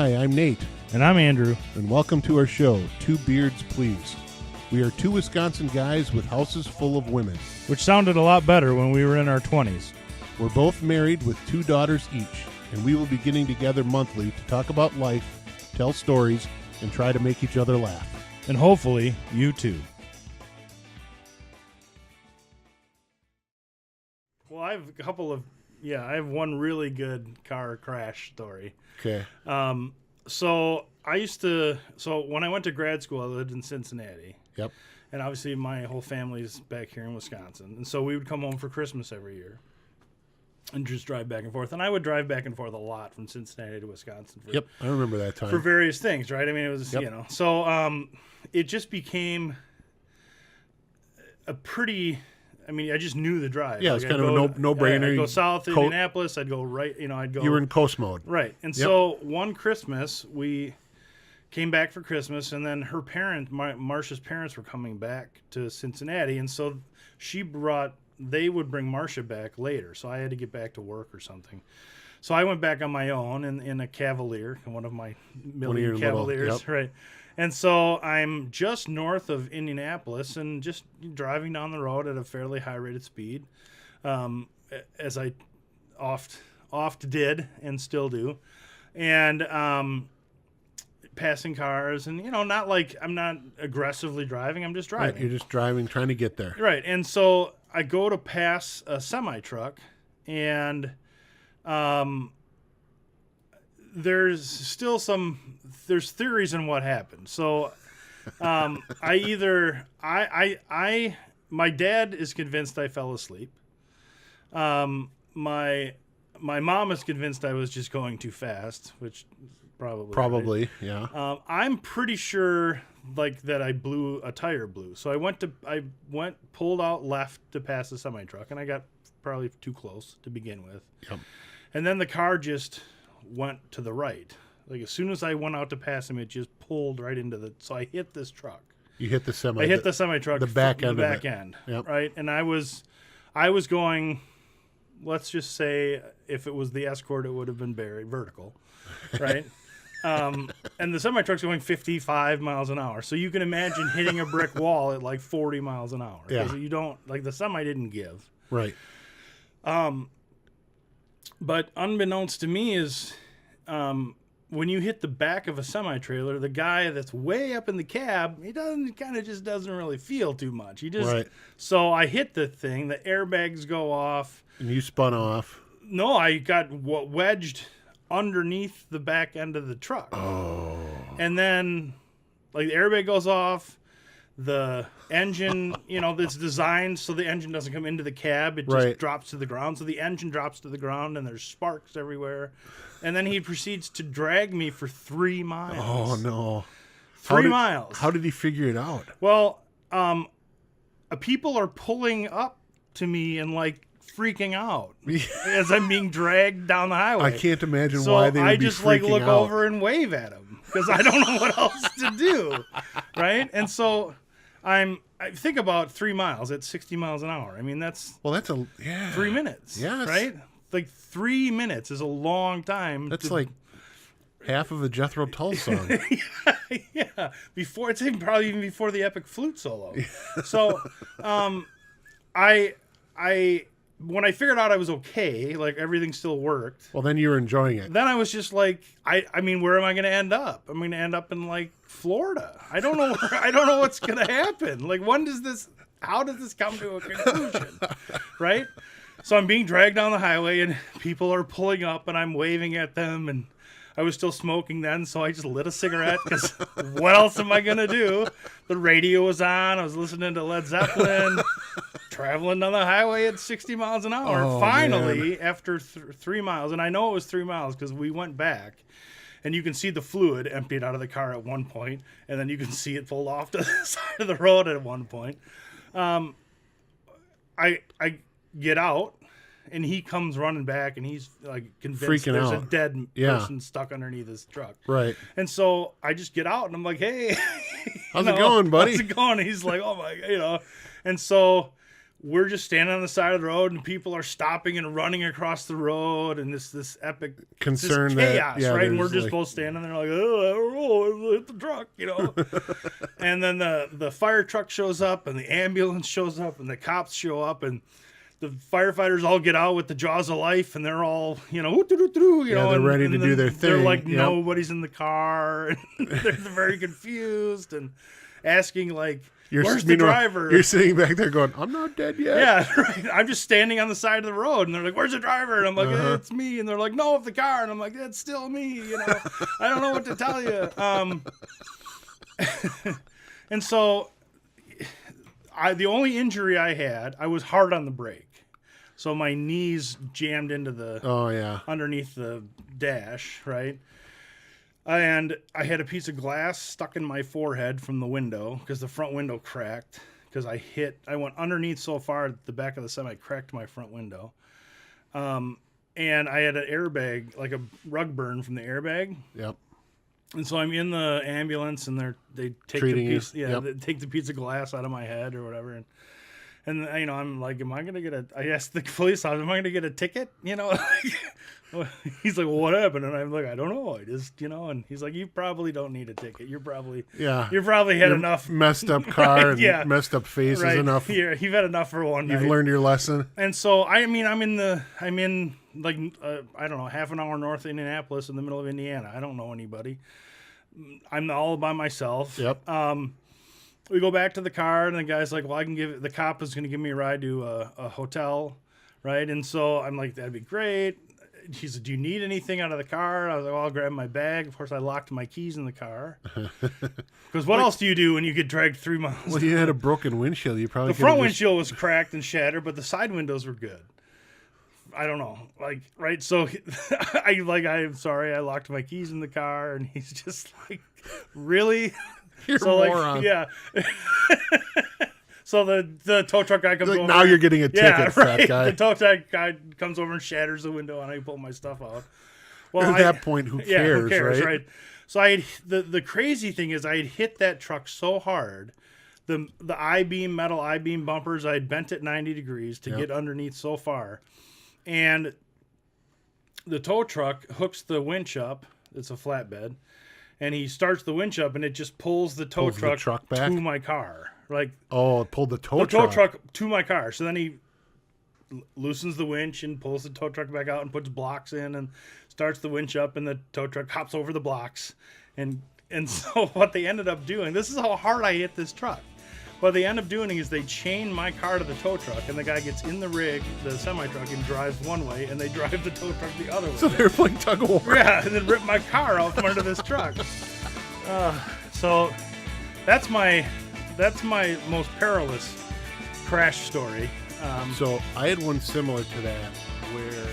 Hi, I'm Nate, And I'm Andrew. and welcome to our show, Two Beards Please. We are two Wisconsin guys with houses full of women. Which sounded a lot better when we were in our 20s. We're both married with 2 daughters each, and we will be getting together monthly to talk about life, tell stories, and try to make each other laugh. And hopefully, you too. Well, I have a couple of, I have one really good car crash story. Okay. So when I went to grad school, I lived in Cincinnati. Yep. And obviously my whole family's back here in Wisconsin. And so we would come home for Christmas every year and just drive back and forth. And I would drive back and forth a lot from Cincinnati to Wisconsin. Yep, I remember that time. For various things, right? I mean, it was, Yep. So it just became a pretty... I mean, I just knew the drive. Yeah, it's kind of a no-brainer. I'd go south to Indianapolis. I'd go right. I'd go. You were in coast mode. Right. And so one Christmas, we came back for Christmas, and then her parents, Marcia's parents, were coming back to Cincinnati. And so they would bring Marcia back later. So I had to get back to work or something. So I went back on my own in a Cavalier, one of my million Cavaliers. Right. And so I'm just north of Indianapolis and just driving down the road at a fairly high rate of speed, as I oft did and still do. And passing cars and, not like I'm not aggressively driving. I'm just driving. Right, you're just driving, trying to get there. Right. And so I go to pass a semi-truck and there's theories on what happened. So, my dad is convinced I fell asleep. My mom is convinced I was just going too fast, which probably right. Yeah. I'm pretty sure that a tire blew. So I pulled out left to pass the semi truck, and I got probably too close to begin with. Yep. And then the car just went to the right. Like as soon as I went out to pass him, it just pulled right into so I hit this truck. You hit the semi. I hit the semi truck. The back end. The back end. Yep. Right. And I was going. Let's just say if it was the Escort, it would have been buried vertical, right? And the semi truck's going 55 miles an hour. So you can imagine hitting a brick wall at like 40 miles an hour. Yeah. You don't the semi didn't give. Right. But unbeknownst to me is when you hit the back of a semi-trailer, the guy that's way up in the cab, he doesn't really feel too much. Right. So I hit the thing, the airbags go off. And you spun off. No, I got wedged underneath the back end of the truck. Oh. And then the airbag goes off. The engine, that's designed so the engine doesn't come into the cab. It just drops to the ground. So the engine drops to the ground and there's sparks everywhere. And then he proceeds to drag me for 3 miles. Oh, no. 3 miles. How did he figure it out? Well, people are pulling up to me and freaking out as I'm being dragged down the highway. I can't imagine why they would be freaking out. So I just look over and wave at him because I don't know what else to do. Right? And so... I think about 3 miles at 60 miles an hour. I mean, that's 3 minutes. Yes. Right? 3 minutes is a long time. That's like half of a Jethro Tull song. Yeah. It's probably even before the epic flute solo. So, when I figured out I was okay, everything still worked. Well, then you were enjoying it. Then I was just where am I going to end up? I'm going to end up in Florida. I don't know. I don't know what's going to happen. How does this come to a conclusion? Right? So I'm being dragged down the highway and people are pulling up and I'm waving at them and I was still smoking then, so I just lit a cigarette because what else am I going to do? The radio was on. I was listening to Led Zeppelin, traveling down the highway at 60 miles an hour. Oh, Finally, man. after 3 miles, and I know it was 3 miles because we went back, and you can see the fluid emptied out of the car at one point, and then you can see it pulled off to the side of the road at one point. I get out. And he comes running back, and he's convinced freaking there's out. A dead person stuck underneath his truck. Right. And so I just get out, and I'm like, "Hey, how's it going, buddy? How's it going?" And he's like, "Oh my," And so we're just standing on the side of the road, and people are stopping and running across the road, and this epic concern this chaos, that, right? And we're just both standing there like, oh, I don't know, hit the truck, you know. And then the fire truck shows up, and the ambulance shows up, and the cops show up, and the firefighters all get out with the jaws of life, and they're all, you know, they're ready to do their thing. They're like, nobody's in the car, and they're very confused and asking like, where's the driver? You're sitting back there going, I'm not dead yet. Yeah, right. I'm just standing on the side of the road, and they're like, where's the driver? And I'm like, it's me. And they're like, no, of the car. And I'm like, it's still me. You know, I don't know what to tell you. And so the only injury I had, I was hard on the brake. So my knees jammed into the underneath the dash, right? And I had a piece of glass stuck in my forehead from the window because the front window cracked because I went underneath so far the back of the semi cracked my front window. And I had an airbag, like a rug burn from the airbag. Yep. And so I'm in the ambulance, and they take they take the piece of glass out of my head or whatever, and you know, I'm like, I asked the police officer, am I gonna get a ticket? You know, he's like, well, what happened? And I'm like, I don't know. I just, you know, and he's like, you probably don't need a ticket. You're probably had enough messed up car and messed up faces enough. Yeah, you've had enough for one night. You've learned your lesson. And so I mean, I'm in like I don't know, half an hour north of Indianapolis in the middle of Indiana. I don't know anybody. I'm all by myself. Yep. We go back to the car, and the guy's like, well, the cop is going to give me a ride to a hotel, right? And so I'm like, that'd be great. He said, do you need anything out of the car? I was like, well, I'll grab my bag. Of course, I locked my keys in the car. Because what else do you do when you get dragged 3 miles? Well, you had a broken windshield. You probably the front windshield was cracked and shattered, but the side windows were good. I don't know, like, right? So I'm sorry, I locked my keys in the car, and he's just like, really? You're so a moron. Yeah. So the tow truck guy comes over. Now you're getting a ticket, fat guy. The tow truck guy comes over and shatters the window, and I pull my stuff out. Well, at that point, who cares, right? So the crazy thing is I had hit that truck so hard, the metal I-beam bumpers, I had bent it 90 degrees to get underneath so far. And the tow truck hooks the winch up. It's a flatbed. And he starts the winch up, and it just pulls the tow truck back to my car. Like, it pulled the tow truck to my car. So then he loosens the winch and pulls the tow truck back out and puts blocks in and starts the winch up, and the tow truck hops over the blocks. And so what they ended up doing, this is how hard I hit this truck. What they end up doing is they chain my car to the tow truck, and the guy gets in the rig, the semi-truck, and drives one way, and they drive the tow truck the other way. So they're playing tug of war. Yeah, and then rip my car out from under this truck. So that's my most perilous crash story. So I had one similar to that where